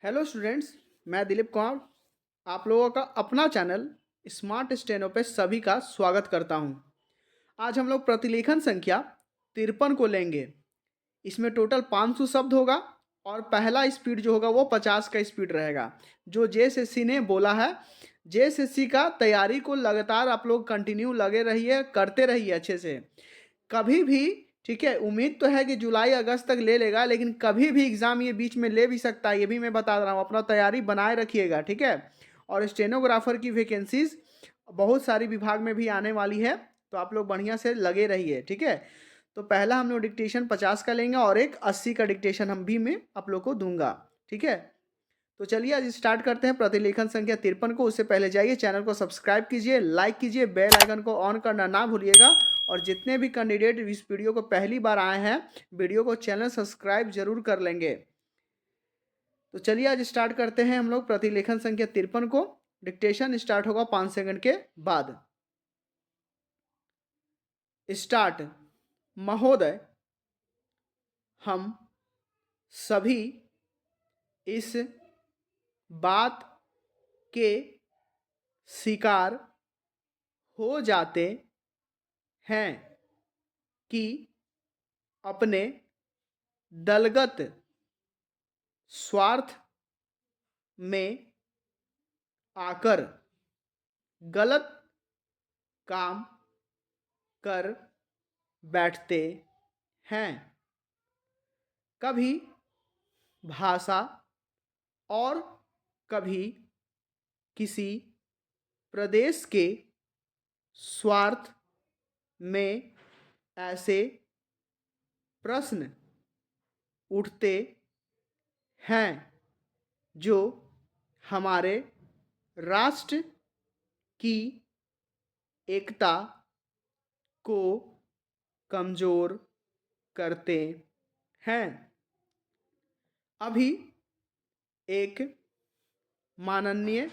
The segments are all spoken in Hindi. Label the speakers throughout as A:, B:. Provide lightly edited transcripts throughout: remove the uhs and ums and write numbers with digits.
A: Hello students. मैं दिलीप कुमार आप लोगों का अपना चैनल स्मार्ट स्टेनो पे सभी का स्वागत करता हूं। आज हम लोग प्रतिलेखन संख्या 53 को लेंगे। इसमें टोटल 500 शब्द होगा और पहला स्पीड जो होगा वो 50 का स्पीड रहेगा। जो जेएसएससी ने बोला है, जेएसएससी का तैयारी को लगातार आप लोग कंटिन्यू लगे रहिए, करते रहिए अच्छे से। कभी भी, ठीक है, उम्मीद तो है कि जुलाई अगस्त तक ले लेगा, लेकिन कभी भी एग्ज़ाम ये बीच में ले भी सकता है, ये भी मैं बता रहा हूँ। अपना तैयारी बनाए रखिएगा, ठीक है। और स्टेनोग्राफर की वैकेंसीज बहुत सारी विभाग में भी आने वाली है, तो आप लोग बढ़िया से लगे रहिए, ठीक है। तो पहला हम लोग डिक्टेशन 50 का लेंगे और एक 80 का डिक्टेशन हम भी मैं आप लोग को दूंगा, ठीक है। तो चलिए आज स्टार्ट करते हैं प्रतिलेखन संख्या 53 को। उससे पहले जाइए चैनल को सब्सक्राइब कीजिए, लाइक कीजिए, बेल आइकन को ऑन करना ना भूलिएगा। और जितने भी कैंडिडेट इस वीडियो को पहली बार आए हैं, वीडियो को चैनल सब्सक्राइब जरूर कर लेंगे। तो चलिए आज स्टार्ट करते हैं हम लोग प्रतिलेखन संख्या 53 को। डिक्टेशन स्टार्ट होगा 5 सेकंड के बाद। स्टार्ट। महोदय, हम सभी इस बात के शिकार हो जाते हैं कि अपने दलगत स्वार्थ में आकर गलत काम कर बैठते हैं। कभी भाषा और कभी किसी प्रदेश के स्वार्थ में ऐसे प्रश्न उठते हैं जो हमारे राष्ट्र की एकता को कमज़ोर करते हैं। अभी एक माननीय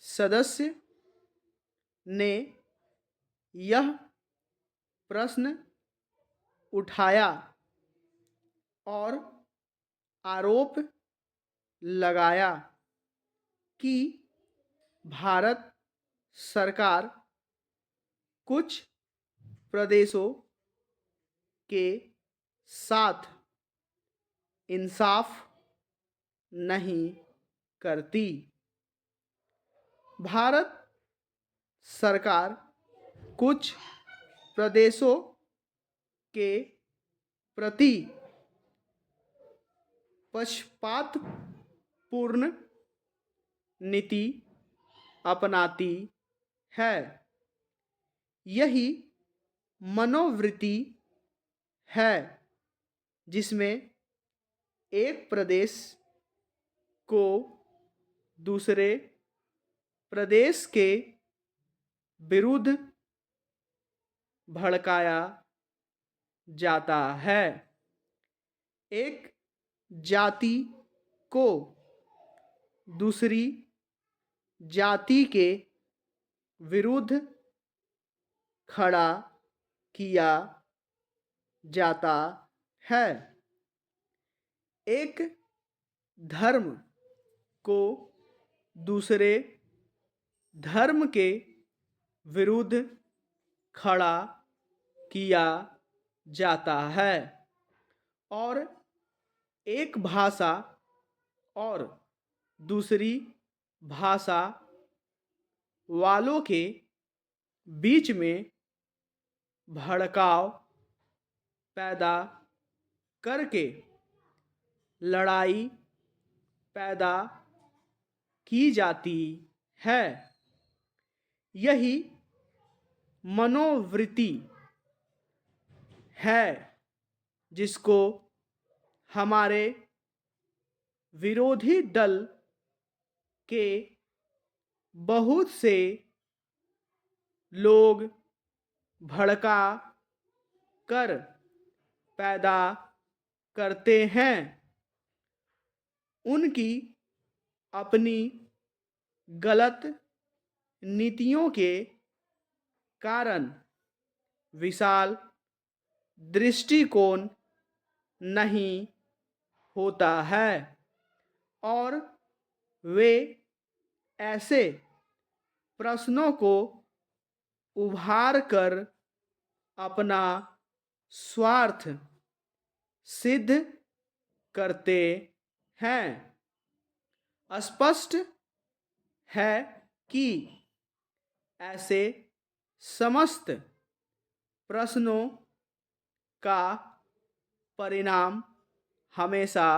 A: सदस्य ने यह प्रश्न उठाया और आरोप लगाया कि भारत सरकार कुछ प्रदेशों के साथ इंसाफ नहीं करती। भारत सरकार कुछ प्रदेशों के प्रति पक्षपातपूर्ण नीति अपनाती है। यही मनोवृत्ति है जिसमें एक प्रदेश को दूसरे प्रदेश के विरुद्ध भड़काया जाता है। एक जाति को दूसरी जाति के विरुद्ध खड़ा किया जाता है। एक धर्म को दूसरे धर्म के विरुद्ध खड़ा किया जाता है। और एक भाषा और दूसरी भाषा वालों के बीच में भड़काव पैदा करके लड़ाई पैदा की जाती है। यही मनोवृत्ति है जिसको हमारे विरोधी दल के बहुत से लोग भड़का कर पैदा करते हैं। उनकी अपनी गलत नीतियों के कारण विशाल दृष्टिकोण नहीं होता है और वे ऐसे प्रश्नों को उभार कर अपना स्वार्थ सिद्ध करते हैं। स्पष्ट है कि ऐसे समस्त प्रश्नों का परिणाम हमेशा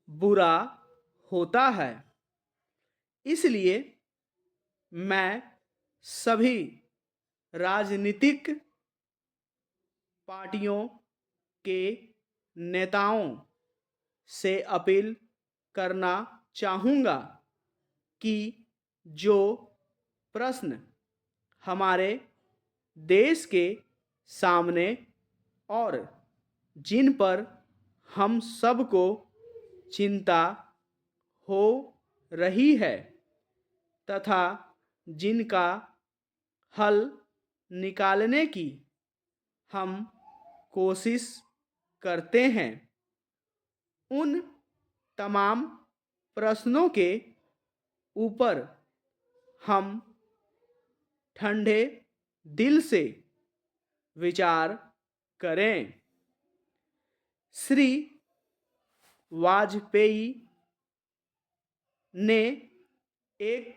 A: बुरा होता है। इसलिए मैं सभी राजनीतिक पार्टियों के नेताओं से अपील करना चाहूँगा कि जो प्रश्न हमारे देश के सामने और जिन पर हम सबको चिंता हो रही है तथा जिनका हल निकालने की हम कोशिश करते हैं, उन तमाम प्रश्नों के ऊपर हम ठंडे दिल से विचार करें। श्री वाजपेयी ने एक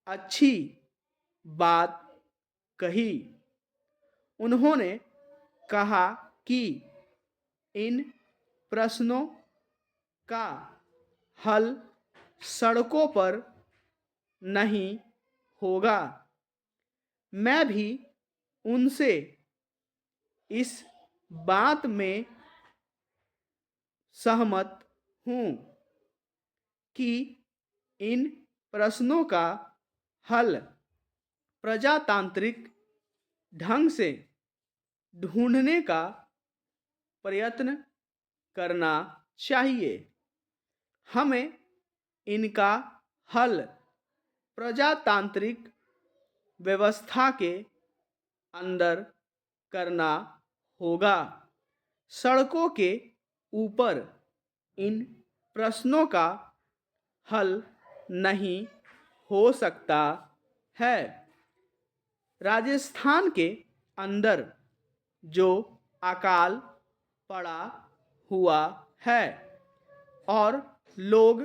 A: अच्छी बात कही। उन्होंने कहा कि इन प्रश्नों का हल सड़कों पर नहीं होगा। मैं भी उनसे इस बात में सहमत हूँ कि इन प्रश्नों का हल प्रजातांत्रिक ढंग से ढूंढने का प्रयत्न करना चाहिए। हमें इनका हल प्रजातांत्रिक व्यवस्था के अंदर करना होगा। सड़कों के ऊपर इन प्रश्नों का हल नहीं हो सकता है। राजस्थान के अंदर जो अकाल पड़ा हुआ है और लोग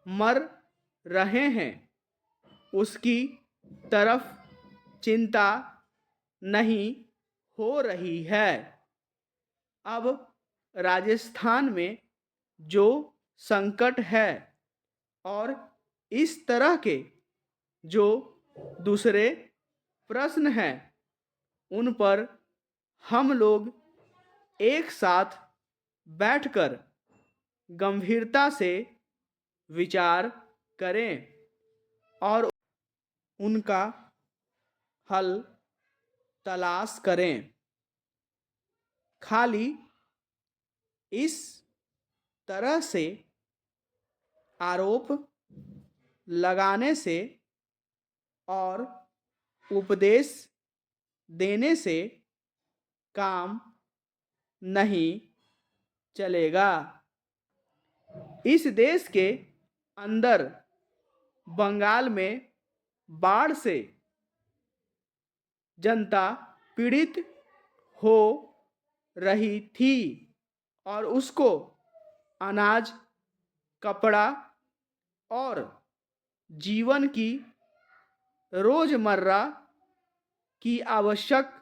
A: मर रहे हैं, उसकी तरफ चिंता नहीं हो रही है। अब राजस्थान में जो संकट है और इस तरह के जो दूसरे प्रश्न हैं, उन पर हम लोग एक साथ बैठकर गंभीरता से विचार करें और उनका हल तलाश करें। खाली इस तरह से आरोप लगाने से और उपदेश देने से काम नहीं चलेगा। इस देश के अंदर बंगाल में बाढ़ से जनता पीड़ित हो रही थी और उसको अनाज, कपड़ा और जीवन की रोजमर्रा की आवश्यक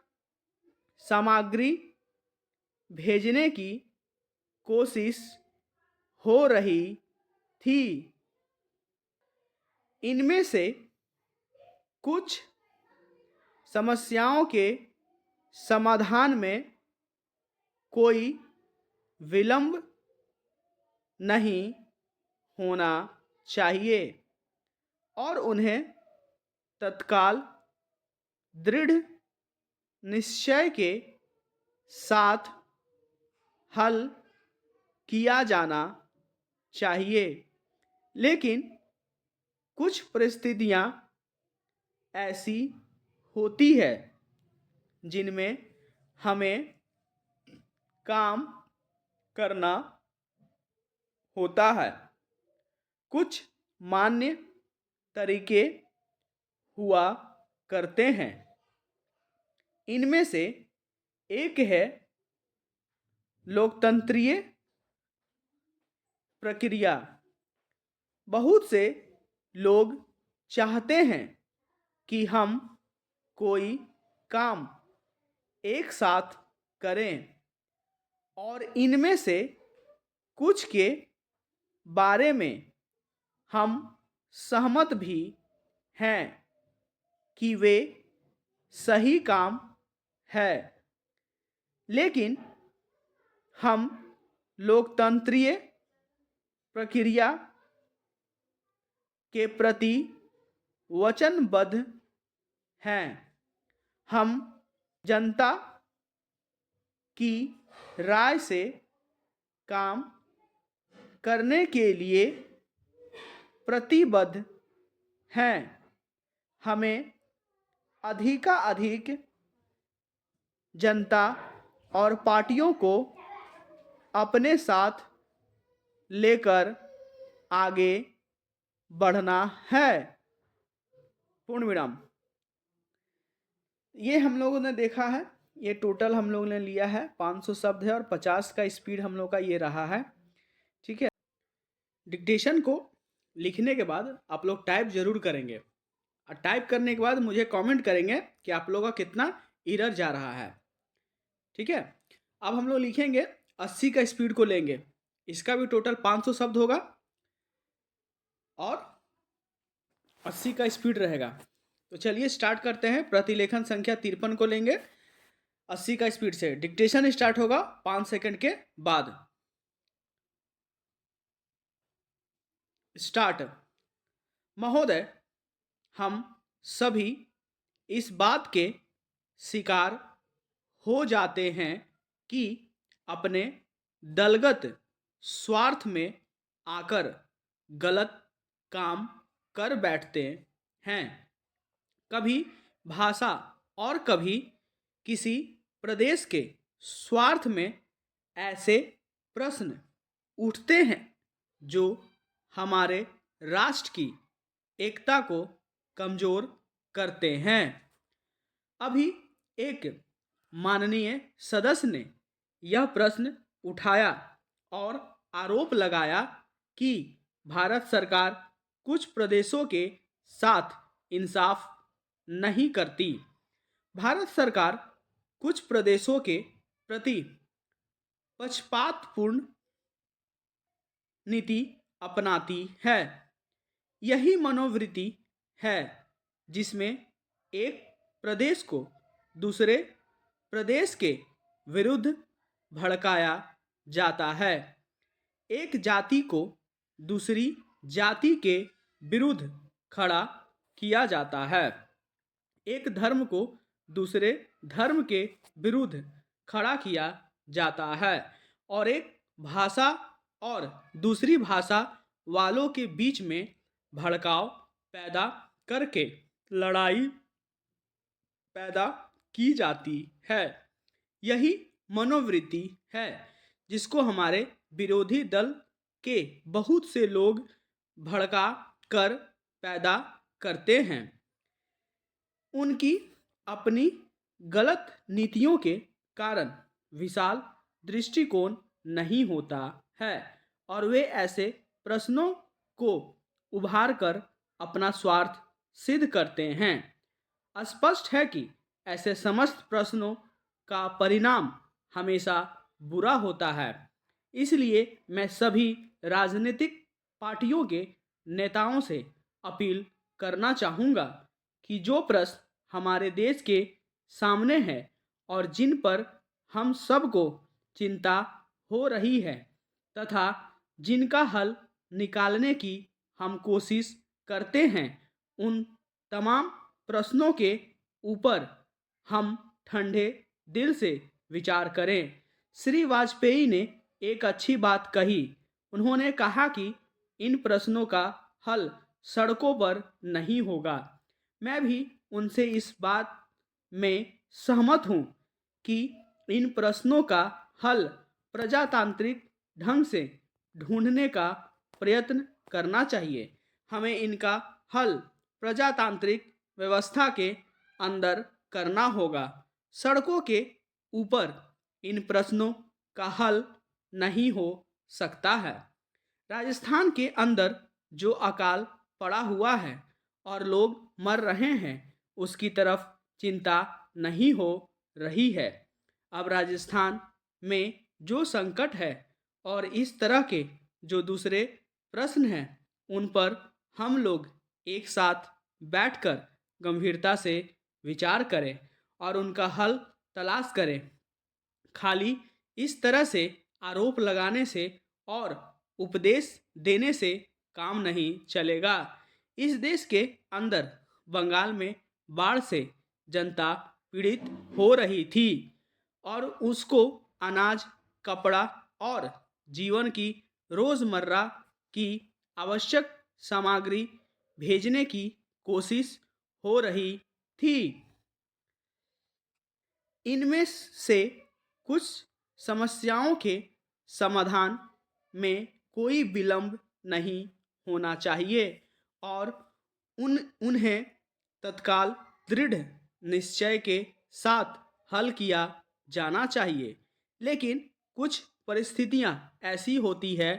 A: सामग्री भेजने की कोशिश हो रही थी। इनमें से कुछ समस्याओं के समाधान में कोई विलंब नहीं होना चाहिए और उन्हें तत्काल दृढ़ निश्चय के साथ हल किया जाना चाहिए। लेकिन कुछ परिस्थितियां ऐसी होती है जिनमें हमें काम करना होता है कुछ मान्य तरीके हुआ करते हैं। इनमें से एक है लोकतंत्रीय प्रक्रिया। बहुत से लोग चाहते हैं कि हम कोई काम एक साथ करें और इनमें से कुछ के बारे में हम सहमत भी हैं कि वे सही काम है, लेकिन हम लोकतंत्रीय प्रक्रिया के प्रति वचनबद्ध हैं। हम जनता की राय से काम करने के लिए प्रतिबद्ध हैं। हमें अधिकाधिक जनता और पार्टियों को अपने साथ लेकर आगे बढ़ना है। पूर्ण विराम। ये हम लोगों ने देखा है, ये टोटल हम लोगों ने लिया है 500 शब्द है और 50 का स्पीड हम लोग का ये रहा है। ठीक है, डिक्टेशन को लिखने के बाद आप लोग टाइप जरूर करेंगे और टाइप करने के बाद मुझे कमेंट करेंगे कि आप लोगों का कितना एरर जा रहा है। ठीक है, अब हम लोग लिखेंगे 80 का स्पीड को लेंगे, इसका भी टोटल 500 शब्द होगा और 80 का स्पीड रहेगा। तो चलिए स्टार्ट करते हैं। प्रतिलेखन संख्या 53 को लेंगे 80 का स्पीड से। डिक्टेशन स्टार्ट होगा 5 सेकंड के बाद। स्टार्ट। महोदय, हम सभी इस बात के शिकार हो जाते हैं कि अपने दलगत स्वार्थ में आकर गलत काम कर बैठते हैं। कभी भाषा और कभी किसी प्रदेश के स्वार्थ में ऐसे प्रश्न उठते हैं जो हमारे राष्ट्र की एकता को कमजोर करते हैं। अभी एक माननीय सदस्य ने यह प्रश्न उठाया और आरोप लगाया कि भारत सरकार कुछ प्रदेशों के साथ इंसाफ नहीं करती। भारत सरकार कुछ प्रदेशों के प्रति पक्षपातपूर्ण नीति अपनाती है। यही मनोवृत्ति है जिसमें एक प्रदेश को दूसरे प्रदेश के विरुद्ध भड़काया जाता है, एक जाति को दूसरी जाति के विरुद्ध खड़ा किया जाता है, एक धर्म को दूसरे धर्म के विरुद्ध खड़ा किया जाता है और एक भाषा और दूसरी भाषा वालों के बीच में भड़काव पैदा करके लड़ाई पैदा की जाती है। यही मनोवृत्ति है जिसको हमारे विरोधी दल के बहुत से लोग भड़का कर पैदा करते हैं। उनकी अपनी गलत नीतियों के कारण विशाल दृष्टिकोण नहीं होता है और वे ऐसे प्रश्नों को उभार कर अपना स्वार्थ सिद्ध करते हैं। स्पष्ट है कि ऐसे समस्त प्रश्नों का परिणाम हमेशा बुरा होता है। इसलिए मैं सभी राजनीतिक पार्टियों के नेताओं से अपील करना चाहूँगा कि जो प्रश्न हमारे देश के सामने है और जिन पर हम सबको चिंता हो रही है तथा जिनका हल निकालने की हम कोशिश करते हैं, उन तमाम प्रश्नों के ऊपर हम ठंडे दिल से विचार करें। श्री वाजपेयी ने एक अच्छी बात कही। उन्होंने कहा कि इन प्रश्नों का हल सड़कों पर नहीं होगा। मैं भी उनसे इस बात में सहमत हूँ कि इन प्रश्नों का हल प्रजातांत्रिक ढंग से ढूंढने का प्रयत्न करना चाहिए। हमें इनका हल प्रजातांत्रिक व्यवस्था के अंदर करना होगा। सड़कों के ऊपर इन प्रश्नों का हल नहीं हो सकता है। राजस्थान के अंदर जो अकाल पड़ा हुआ है और लोग मर रहे हैं, उसकी तरफ चिंता नहीं हो रही है। अब राजस्थान में जो संकट है और इस तरह के जो दूसरे प्रश्न हैं, उन पर हम लोग एक साथ बैठकर गंभीरता से विचार करें और उनका हल तलाश करें। खाली इस तरह से आरोप लगाने से और उपदेश देने से काम नहीं चलेगा। इस देश के अंदर बंगाल में बाढ़ से जनता पीड़ित हो रही थी और उसको अनाज, कपड़ा और जीवन की रोज़मर्रा की आवश्यक सामग्री भेजने की कोशिश हो रही थी। इनमें से कुछ समस्याओं के समाधान में कोई विलंब नहीं होना चाहिए और उन्हें तत्काल दृढ़ निश्चय के साथ हल किया जाना चाहिए। लेकिन कुछ परिस्थितियां ऐसी होती है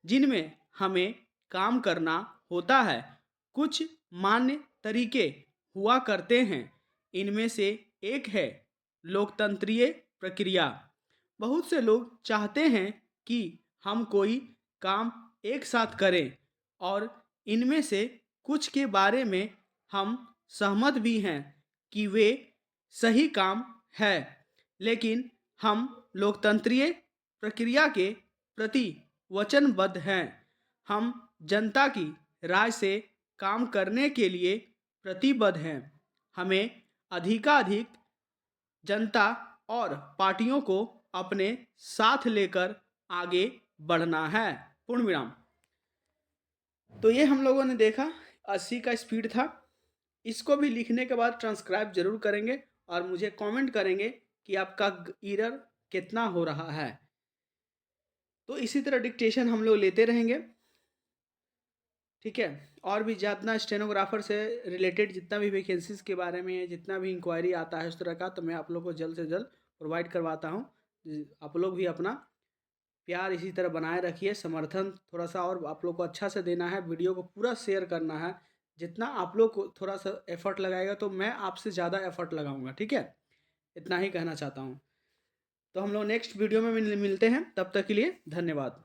A: जिनमें हमें काम करना होता है। कुछ मान्य तरीके हुआ करते हैं। इनमें से एक है लोकतंत्रीय प्रक्रिया। बहुत से लोग चाहते हैं कि हम कोई काम एक साथ करें और इनमें से कुछ के बारे में हम सहमत भी हैं कि वे सही काम है, लेकिन हम लोकतंत्रीय प्रक्रिया के प्रति वचनबद्ध हैं। हम जनता की राय से काम करने के लिए प्रतिबद्ध हैं। हमें अधिकाधिक जनता और पार्टियों को अपने साथ लेकर आगे बढ़ना है। पूर्ण विराम। तो ये हम लोगों ने देखा 80 का स्पीड था। इसको भी लिखने के बाद ट्रांसक्राइब जरूर करेंगे और मुझे कमेंट करेंगे कि आपका एरर कितना हो रहा है। तो इसी तरह डिक्टेशन हम लोग लेते रहेंगे, ठीक है। और भी जितना स्टेनोग्राफर से रिलेटेड जितना भी वैकेंसीज के बारे में जितना भी इंक्वायरी आता है उस तरह का, तो मैं आप लोग को जल्द से जल्द प्रोवाइड करवाता हूँ। आप लोग भी अपना प्यार इसी तरह बनाए रखिए, समर्थन थोड़ा सा और आप लोग को अच्छा से देना है, वीडियो को पूरा शेयर करना है। जितना आप लोग को थोड़ा सा एफर्ट लगाएगा तो मैं आपसे ज़्यादा एफर्ट लगाऊंगा, ठीक है। इतना ही कहना चाहता हूँ। तो हम लोग नेक्स्ट वीडियो में मिलते हैं, तब तक के लिए धन्यवाद।